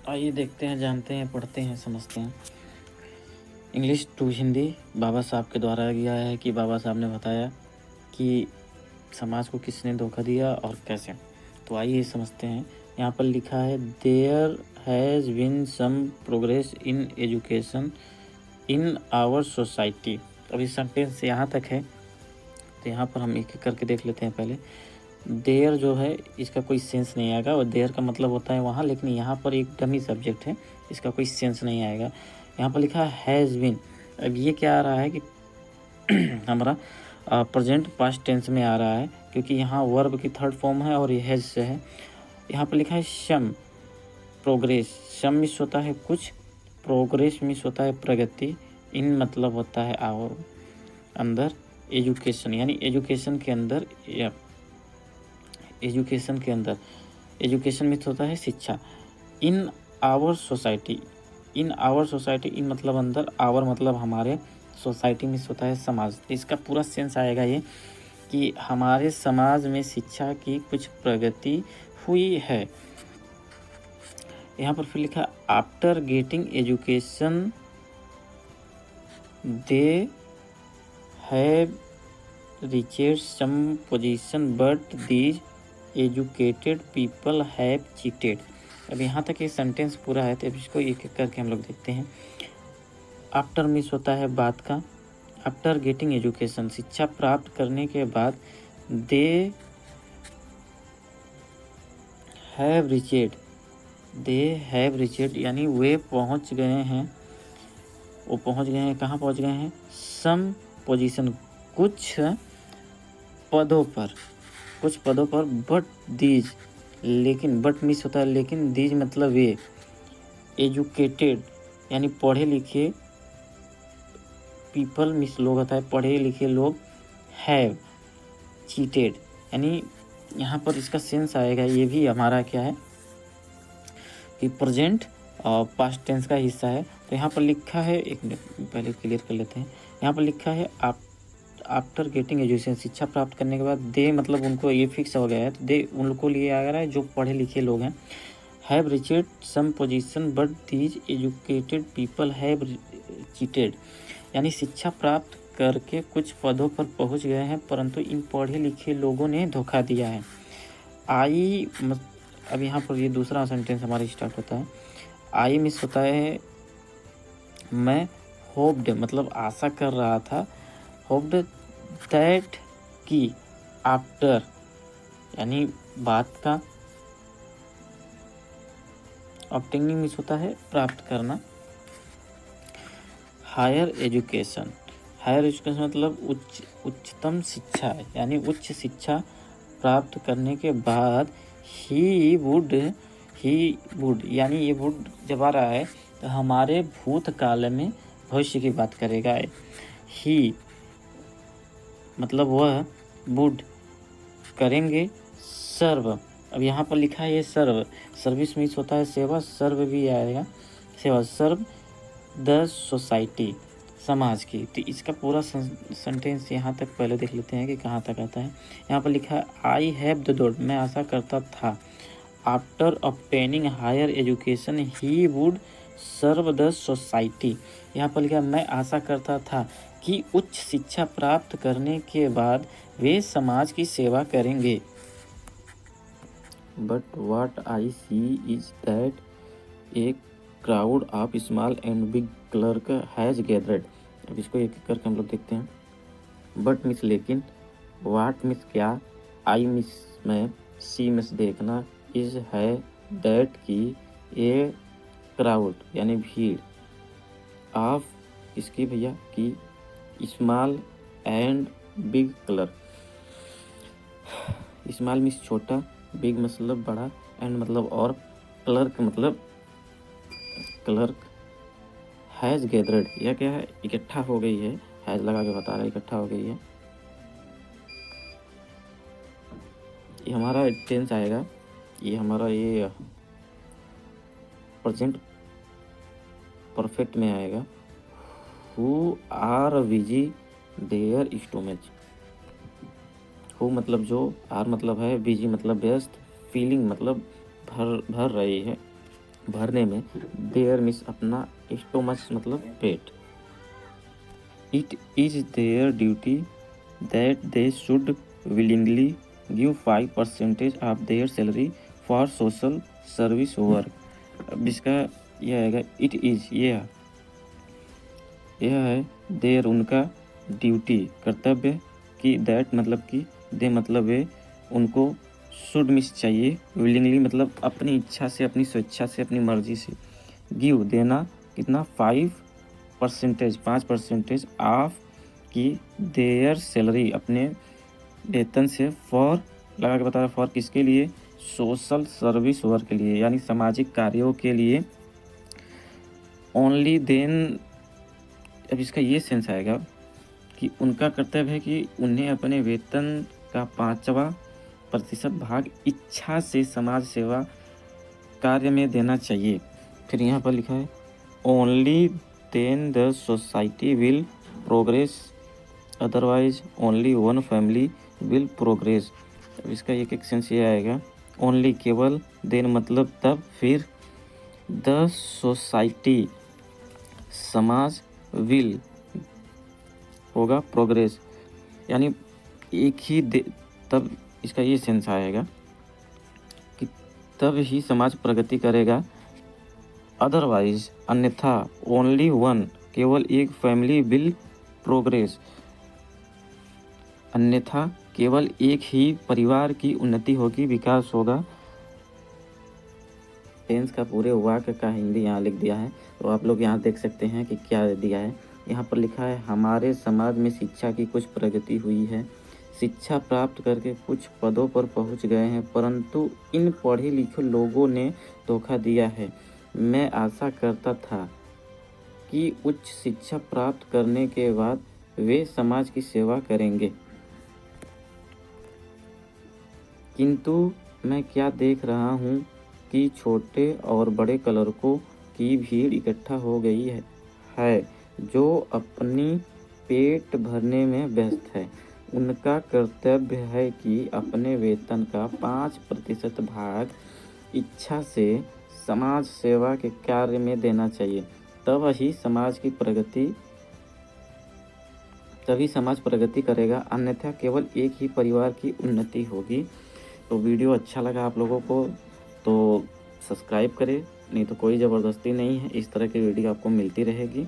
आइए देखते हैं, जानते हैं, पढ़ते हैं, समझते हैं। इंग्लिश टू हिंदी बाबा साहब के द्वारा दिया है कि बाबा साहब ने बताया कि समाज को किसने धोखा दिया और कैसे। तो आइए समझते हैं। यहाँ पर लिखा है there has been some progress in education in our society. अभी सेंटेंस यहाँ तक है, तो यहाँ पर हम एक एक करके देख लेते हैं। पहले देयर जो है इसका कोई सेंस नहीं आएगा, और देयर का मतलब होता है वहाँ, लेकिन यहाँ पर एक डमी सब्जेक्ट है, इसका कोई सेंस नहीं आएगा। यहाँ पर लिखा है हैज़ बीन। अब ये क्या आ रहा है कि हमारा प्रेजेंट पास्ट टेंस में आ रहा है, क्योंकि यहाँ वर्ब की थर्ड फॉर्म है और ये हैज़ से है। यहाँ पर लिखा है सम प्रोग्रेस। सम मिस होता है कुछ, प्रोग्रेस मिस होता है प्रगति, इन मतलब होता है आवर अंदर, एजुकेशन यानी एजुकेशन के अंदर, या एजुकेशन के अंदर, एजुकेशन मिस होता है शिक्षा। In our society, in our society, in मतलब अंदर, आवर मतलब हमारे, सोसाइटी मिस होता है समाज। तो इसका पूरा सेंस आएगा ये कि हमारे समाज में शिक्षा की कुछ प्रगति हुई है। यहाँ पर फिर लिखा after getting education they have reached some position but these educated people have cheated. अब यहाँ तक ये सेंटेंस पूरा है, तो अब इसको एक एक करके हम लोग देखते हैं। आफ्टर मिस होता है बाद का, आफ्टर गेटिंग एजुकेशन शिक्षा प्राप्त करने के बाद, दे हैव रीचेड, दे हैव रीचेड यानी वे पहुँच गए हैं, वो पहुँच गए हैं, कहाँ पहुँच गए हैं, सम पोजीशन कुछ पदों पर, कुछ पदों पर, बट दीज लेकिन, बट मिस होता है लेकिन, दीज मतलब वे, एजुकेटेड यानी पढ़े लिखे, पीपल मिस लोग होता है पढ़े लिखे लोग, हैव चीटेड यानी यहाँ पर इसका सेंस आएगा, ये भी हमारा क्या है कि प्रेजेंट और पास्ट टेंस का हिस्सा है। तो यहाँ पर लिखा है, एक मिनट पहले क्लियर कर लेते हैं। यहाँ पर लिखा है आफ्टर गेटिंग एजुकेशन शिक्षा प्राप्त करने के बाद, दे मतलब उनको, ये फिक्स हो गया है, तो दे उन लोग को लिए आ रहा है जो पढ़े लिखे लोग हैं। Have reached some position but these educated people have cheated यानी शिक्षा प्राप्त करके कुछ पदों पर पहुंच गए हैं, परंतु इन पढ़े लिखे लोगों ने धोखा दिया है। अब यहाँ पर ये दूसरा सेंटेंस हमारा स्टार्ट होता है। आई मिस होता है मैं, होप्ड मतलब आशा कर रहा था, होप्ड दैट की, आफ्टर यानी बात का, ऑब्टेनिंग मिस होता है प्राप्त करना। हायर एजुकेशन, हायर एजुकेशन मतलब उच्चतम शिक्षा यानी उच्च शिक्षा प्राप्त करने के बाद, ही वुड यानी ये वुड जब आ रहा है तो हमारे भूतकाल में भविष्य की बात करेगा। ही मतलब वह, वुड करेंगे, सर्व। अब यहाँ पर लिखा है ये सर्व, सर्विस मिस होता है सेवा, सर्व भी आएगा, सेवा, सर्व द सोसाइटी समाज की। तो इसका पूरा सेंटेंस यहाँ तक पहले देख लेते हैं कि कहाँ तक आता है। यहाँ पर लिखा है आई हैव द डोट मैं आशा करता था, after obtaining higher education he would serve the society. यहाँ पर लिखा मैं आशा करता था कि उच्च शिक्षा प्राप्त करने के बाद वे समाज की सेवा करेंगे। But what I see is that a crowd of small and big clerk has gathered. अब इसको एक एक करके हम लोग देखते हैं। बट मिस लेकिन, वाट मिस क्या, आई मिस मैं, सी मिस देखना, इज है, दैट की, ए क्राउड यानी भीड़, ऑफ इसकी भैया की, small and big clerk, small miss छोटा, बिग मतलब बड़ा, एंड मतलब और, क्लर्क मतलब क्लर्क, हैज़ गैदर्ड यह क्या है, इकट्ठा हो गई है, हैज़ लगा के बता रहा है इकट्ठा हो गई है। ये हमारा टेंस आएगा, ये हमारा ये प्रेजेंट परफेक्ट में आएगा। Who are busy their stomach, who मतलब जो, आर मतलब है, बिजी मतलब व्यस्त, फीलिंग मतलब भर रही है, भरने में, देयर मीन्स अपना, स्टोमच मतलब पेट। It is their duty that they should willingly give 5% of their salary for social service work. अब इसका यह आएगा, इट इज, यह है, देयर उनका, ड्यूटी कर्तव्य, कि दैट मतलब कि, दे मतलब वे, उनको, शुड मिस चाहिए, विलिंगली मतलब अपनी इच्छा से, अपनी स्वेच्छा से, अपनी मर्जी से, गिव देना, कितना, 5% ऑफ की देयर सैलरी अपने वेतन से, फॉर लगा के बता रहा, फॉर किसके लिए, सोशल सर्विस वर्क के लिए, यानी सामाजिक कार्यों के लिए, ओनली देन। अब इसका ये सेंस आएगा कि उनका कर्तव्य है कि उन्हें अपने वेतन का 5वां% भाग इच्छा से समाज सेवा कार्य में देना चाहिए। फिर यहाँ पर लिखा है, only then the society will progress, otherwise only one family will progress. अब इसका एक सेंस ये आएगा, ओनली केवल, देन मतलब तब, फिर, द सोसाइटी समाज, विल होगा, प्रोग्रेस यानी एक ही तब इसका ये सेंस आएगा कि तब ही समाज प्रगति करेगा, अदरवाइज अन्यथा, ओनली वन केवल एक, फैमिली विल प्रोग्रेस अन्यथा केवल एक ही परिवार की उन्नति होगी, विकास होगा। टेंस का पूरे वाक्य का हिंदी यहाँ लिख दिया है, तो आप लोग यहाँ देख सकते हैं कि क्या दिया है। यहाँ पर लिखा है, हमारे समाज में शिक्षा की कुछ प्रगति हुई है, शिक्षा प्राप्त करके कुछ पदों पर पहुँच गए हैं, परंतु इन पढ़े लिखे लोगों ने धोखा दिया है। मैं आशा करता था कि उच्च शिक्षा प्राप्त करने के बाद वे समाज की सेवा करेंगे, किंतु मैं क्या देख रहा हूँ कि छोटे और बड़े क्लर्कों की भीड़ इकट्ठा हो गई है जो अपनी पेट भरने में व्यस्त है। उनका कर्तव्य है कि अपने वेतन का 5% भाग इच्छा से समाज सेवा के कार्य में देना चाहिए, तभी समाज प्रगति करेगा, अन्यथा केवल एक ही परिवार की उन्नति होगी। तो वीडियो अच्छा लगा आप लोगों को तो सब्सक्राइब करें, नहीं तो कोई ज़बरदस्ती नहीं है, इस तरह की वीडियो आपको मिलती रहेगी।